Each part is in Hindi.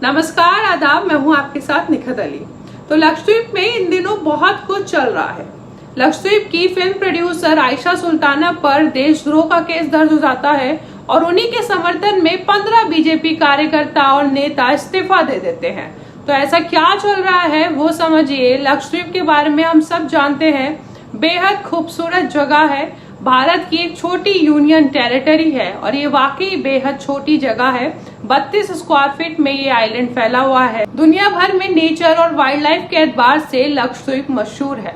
नमस्कार, आदाब। मैं हूं आपके साथ निखत अली। तो लक्षद्वीप में इन दिनों बहुत कुछ चल रहा है। लक्षद्वीप की फिल्म प्रोड्यूसर आयशा सुल्ताना पर देशद्रोह का केस दर्ज हो जाता है और उन्हीं के समर्थन में 15 बीजेपी कार्यकर्ता और नेता इस्तीफा दे देते हैं। तो ऐसा क्या चल रहा है वो समझिए। लक्षद्वीप के बारे में हम सब जानते हैं, बेहद खूबसूरत जगह है, भारत की एक छोटी यूनियन टेरिटरी है और ये वाकई बेहद छोटी जगह है। 32 स्क्वायर फीट में ये आइलैंड फैला हुआ है। दुनिया भर में नेचर और वाइल्ड लाइफ के एतबार से लक्षद्वीप मशहूर है।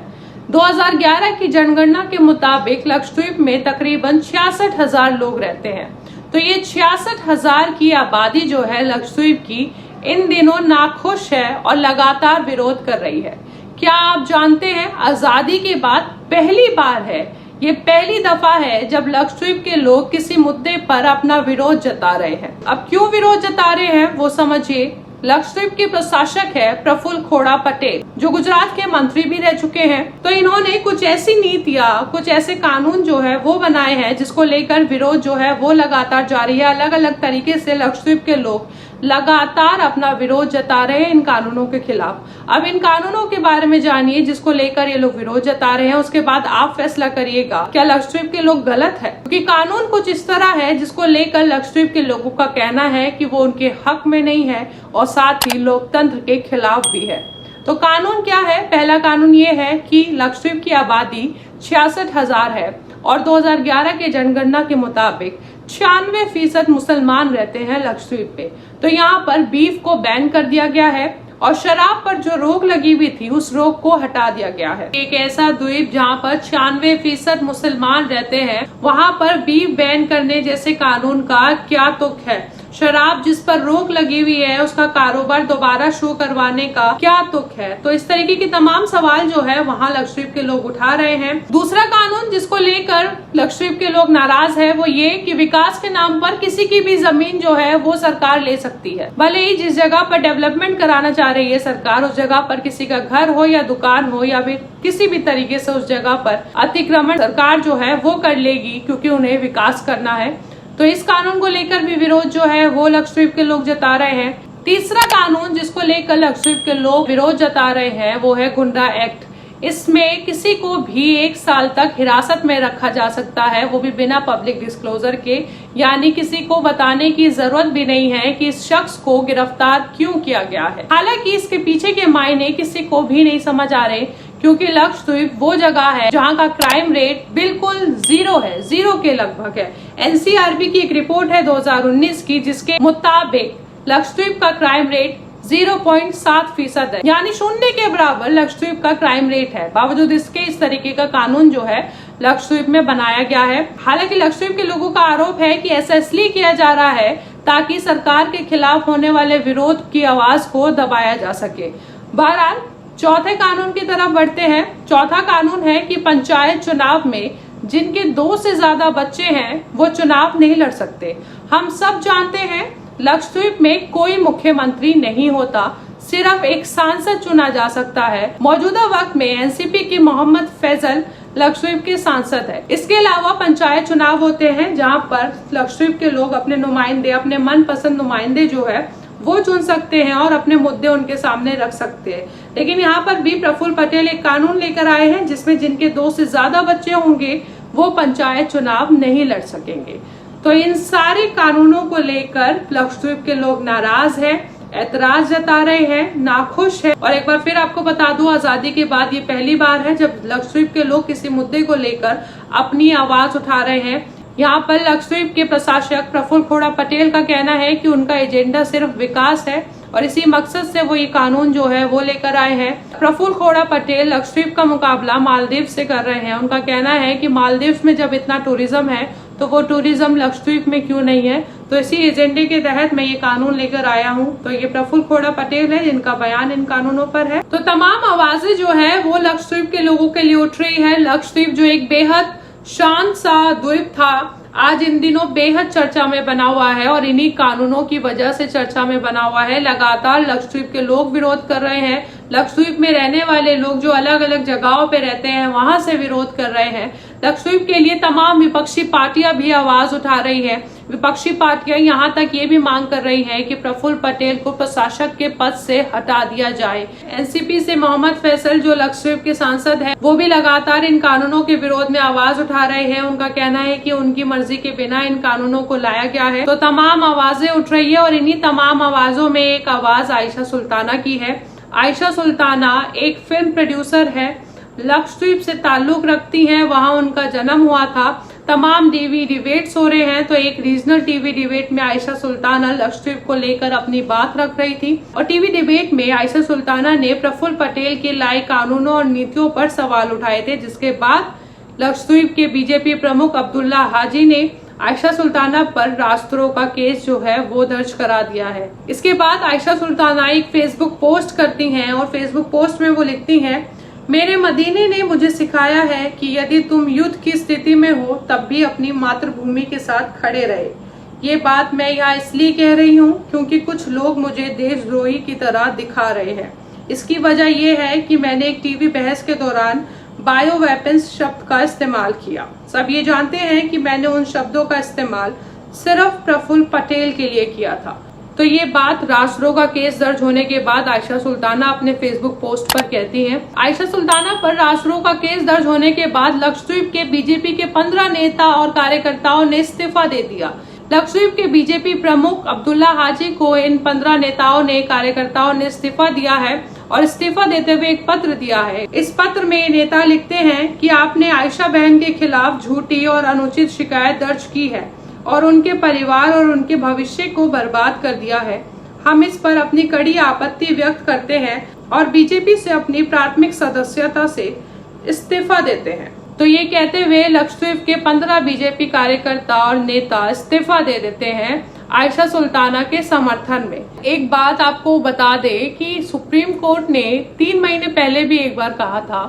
2011 की जनगणना के मुताबिक लक्षद्वीप में तकरीबन 66,000 लोग रहते हैं। तो ये 66,000 की आबादी जो है लक्षद्वीप की, इन दिनों नाखुश है और लगातार विरोध कर रही है। क्या आप जानते हैं, आजादी के बाद पहली बार है, ये पहली दफा है जब लक्षद्वीप के लोग किसी मुद्दे पर अपना विरोध जता रहे हैं। अब क्यों विरोध जता रहे हैं वो समझिए। लक्षद्वीप के प्रशासक है प्रफुल्ल खोड़ा पटेल, जो गुजरात के मंत्री भी रह चुके हैं। तो इन्होंने कुछ ऐसी नीतियां, कुछ ऐसे कानून जो है वो बनाए हैं जिसको लेकर विरोध जो है वो लगातार जारी है। अलग अलग तरीके से लक्षद्वीप के लोग लगातार अपना विरोध जता रहे हैं इन कानूनों के खिलाफ। अब इन कानूनों के बारे में जानिए जिसको लेकर ये लोग विरोध जता रहे हैं। उसके बाद आप फैसला करिएगा क्या लक्षद्वीप के लोग गलत है, क्योंकि कानून कुछ इस तरह है जिसको लेकर लक्षद्वीप के लोगों का कहना है कि वो उनके हक में नहीं है और साथ ही लोकतंत्र के खिलाफ भी है। तो कानून क्या है? पहला कानून ये है कि लक्षद्वीप की आबादी 66,000 है और 2011 के जनगणना के मुताबिक 96% मुसलमान रहते हैं लक्षद्वीप पे। तो यहाँ पर बीफ को बैन कर दिया गया है और शराब पर जो रोक लगी हुई थी उस रोक को हटा दिया गया है। एक ऐसा द्वीप जहाँ पर 96% मुसलमान रहते हैं, वहाँ पर बीफ बैन करने जैसे कानून का क्या तुक है? शराब जिस पर रोक लगी हुई है उसका कारोबार दोबारा शुरू करवाने का क्या तुक है? तो इस तरीके की तमाम सवाल जो है वहाँ लक्षद्वीप के लोग उठा रहे हैं। दूसरा कानून जिसको लेकर लक्षद्वीप के लोग नाराज है वो ये कि विकास के नाम पर किसी की भी जमीन जो है वो सरकार ले सकती है। भले ही जिस जगह पर डेवलपमेंट कराना चाह रही है सरकार, उस जगह पर किसी का घर हो या दुकान हो या फिर किसी भी तरीके से उस जगह पर अतिक्रमण सरकार जो है वो कर लेगी, क्योंकि उन्हें विकास करना है। तो इस कानून को लेकर भी विरोध जो है वो लक्षद्वीप के लोग जता रहे हैं। तीसरा कानून जिसको लेकर लक्षद्वीप के लोग विरोध जता रहे हैं वो है गुंडा एक्ट। इसमें किसी को भी 1 साल तक हिरासत में रखा जा सकता है, वो भी बिना पब्लिक डिस्क्लोजर के, यानी किसी को बताने की जरूरत भी नहीं है कि इस शख्स को गिरफ्तार क्यों किया गया है। हालांकि इसके पीछे के मायने किसी को भी नहीं समझ आ रहे, क्योंकि लक्षद्वीप वो जगह है जहां का क्राइम रेट बिल्कुल जीरो है, जीरो के लगभग है। एनसीआरबी की एक रिपोर्ट है 2019 की, जिसके मुताबिक लक्षद्वीप का क्राइम रेट 0.7% है, यानी शून्य के बराबर लक्षद्वीप का क्राइम रेट है। बावजूद इसके इस तरीके का कानून जो है लक्षद्वीप में बनाया गया है। हालांकि लक्षद्वीप के लोगों का आरोप है कि ऐसा इसलिए किया जा रहा है ताकि सरकार के खिलाफ होने वाले विरोध की आवाज को दबाया जा सके। बहरहाल चौथे कानून की तरफ बढ़ते हैं। चौथा कानून है कि पंचायत चुनाव में जिनके 2 से ज्यादा बच्चे हैं वो चुनाव नहीं लड़ सकते। हम सब जानते हैं लक्षद्वीप में कोई मुख्यमंत्री नहीं होता, सिर्फ एक सांसद चुना जा सकता है। मौजूदा वक्त में एनसीपी के मोहम्मद फैजल लक्षद्वीप के सांसद है। इसके अलावा पंचायत चुनाव होते हैं जहां पर लक्षद्वीप के लोग अपने नुमाइंदे, अपने मनपसंद नुमाइंदे जो है वो चुन सकते हैं और अपने मुद्दे उनके सामने रख सकते हैं। लेकिन यहाँ पर भी प्रफुल्ल पटेल एक कानून लेकर आए हैं जिसमें जिनके 2 से ज्यादा बच्चे होंगे वो पंचायत चुनाव नहीं लड़ सकेंगे। तो इन सारे कानूनों को लेकर लक्षद्वीप के लोग नाराज हैं, ऐतराज जता रहे हैं, नाखुश है। और एक बार फिर आपको बता दूं, आजादी के बाद ये पहली बार है जब लक्षद्वीप के लोग किसी मुद्दे को लेकर अपनी आवाज उठा रहे हैं। यहाँ पर लक्षद्वीप के प्रशासक प्रफुल्ल खोड़ा पटेल का कहना है कि उनका एजेंडा सिर्फ विकास है और इसी मकसद से वो ये कानून जो है वो लेकर आए हैं। प्रफुल्ल खोड़ा पटेल लक्षद्वीप का मुकाबला मालदीव से कर रहे हैं। उनका कहना है कि मालदीव में जब इतना टूरिज्म है तो वो टूरिज्म लक्षद्वीप में क्यों नहीं है। तो इसी एजेंडे के तहत मैं ये कानून लेकर आया हूँ। तो ये प्रफुल्ल खोड़ा पटेल है जिनका बयान इन कानूनों पर है। तो तमाम आवाजें जो है वो लक्षद्वीप के लोगों के लिए उठ रही है। लक्षद्वीप जो एक बेहद शांत सा द्वीप था, आज इन दिनों बेहद चर्चा में बना हुआ है और इन्हीं कानूनों की वजह से चर्चा में बना हुआ है। लगातार लक्षद्वीप के लोग विरोध कर रहे हैं। लक्षद्वीप में रहने वाले लोग जो अलग अलग जगहों पे रहते हैं वहां से विरोध कर रहे हैं। लक्षद्वीप के लिए तमाम विपक्षी पार्टियां भी आवाज उठा रही है विपक्षी पार्टियां यहाँ तक ये भी मांग कर रही हैं कि प्रफुल्ल पटेल को प्रशासक के पद से हटा दिया जाए। एनसीपी से मोहम्मद फैसल जो लक्षद्वीप के सांसद हैं, वो भी लगातार इन कानूनों के विरोध में आवाज उठा रहे हैं। उनका कहना है कि उनकी मर्जी के बिना इन कानूनों को लाया गया है। तो तमाम आवाजें उठ रही है और इन्हीं तमाम आवाजों में एक आवाज आयशा सुल्ताना की है। आयशा सुल्ताना एक फिल्म प्रोड्यूसर है, लक्षद्वीप से ताल्लुक रखती हैं, वहां उनका जन्म हुआ था। तमाम टीवी डिबेट्स हो रहे हैं, तो एक रीजनल टीवी डिबेट में आयशा सुल्ताना लक्षद्वीप को लेकर अपनी बात रख रही थी और टीवी डिबेट में आयशा सुल्ताना ने प्रफुल्ल पटेल के लाए कानूनों और नीतियों पर सवाल उठाए थे, जिसके बाद लक्षद्वीप के बीजेपी प्रमुख अब्दुल्ला हाजी ने आयशा सुल्ताना पर राजद्रोह का केस जो है वो दर्ज करा दिया है। इसके बाद आयशा सुल्ताना एक फेसबुक पोस्ट करती हैं और फेसबुक पोस्ट में वो लिखती हैं, मेरे मदीने ने मुझे सिखाया है कि यदि तुम युद्ध की स्थिति में हो तब भी अपनी मातृभूमि के साथ खड़े रहे। ये बात मैं यहाँ इसलिए कह रही हूँ क्योंकि कुछ लोग मुझे देशद्रोही की तरह दिखा रहे हैं। इसकी वजह यह है कि मैंने एक टीवी बहस के दौरान बायो वेपन्स शब्द का इस्तेमाल किया। सब ये जानते हैं कि मैंने उन शब्दों का इस्तेमाल सिर्फ प्रफुल्ल पटेल के लिए किया था। तो ये बात राजद्रोह का केस दर्ज होने के बाद आयशा सुल्ताना अपने फेसबुक पोस्ट पर कहती हैं। आयशा सुल्ताना पर राजद्रोह का केस दर्ज होने के बाद लक्षद्वीप के बीजेपी के 15 नेता और कार्यकर्ताओं ने इस्तीफा दे दिया। लक्षद्वीप के बीजेपी प्रमुख अब्दुल्ला हाजी को इन 15 नेताओं ने कार्यकर्ताओं ने इस्तीफा दिया है और इस्तीफा देते हुए एक पत्र दिया है। इस पत्र में नेता लिखते हैं कि आपने आयशा बहन के खिलाफ झूठी और अनुचित शिकायत दर्ज की है और उनके परिवार और उनके भविष्य को बर्बाद कर दिया है। हम इस पर अपनी कड़ी आपत्ति व्यक्त करते हैं और बीजेपी से अपनी प्राथमिक सदस्यता से इस्तीफा देते हैं। तो ये कहते हुए लक्षद्वीप के 15 बीजेपी कार्यकर्ता और नेता इस्तीफा दे देते हैं आयशा सुल्ताना के समर्थन में। एक बात आपको बता दे कि सुप्रीम कोर्ट ने 3 महीने पहले भी एक बार कहा था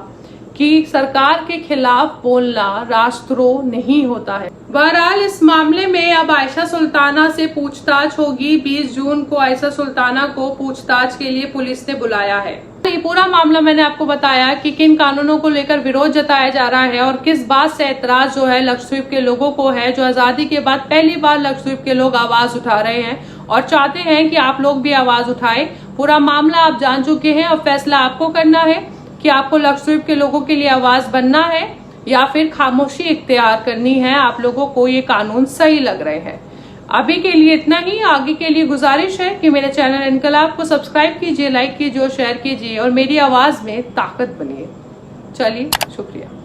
कि सरकार के खिलाफ बोलना राजद्रोह नहीं होता है। बहरहाल इस मामले में अब आयशा सुल्ताना से पूछताछ होगी। 20 जून को आयशा सुल्ताना को पूछताछ के लिए पुलिस ने बुलाया है। ये पूरा मामला मैंने आपको बताया कि किन कानूनों को लेकर विरोध जताया जा रहा है और किस बात से ऐतराज जो है लक्षद्वीप के लोगों को है, जो आजादी के बाद पहली बार लक्षद्वीप के लोग आवाज उठा रहे हैं और चाहते हैं कि आप लोग भी आवाज उठाए। पूरा मामला आप जान चुके हैं, अब फैसला आपको करना है कि आपको लक्षद्वीप के लोगों के लिए आवाज बनना है या फिर खामोशी इख्तियार करनी है। आप लोगों को ये कानून सही लग रहे हैं। अभी के लिए इतना ही। आगे के लिए गुजारिश है कि मेरे चैनल इनकलाब को सब्सक्राइब कीजिए, लाइक कीजिए और शेयर कीजिए और मेरी आवाज में ताकत बनिए। चलिए, शुक्रिया।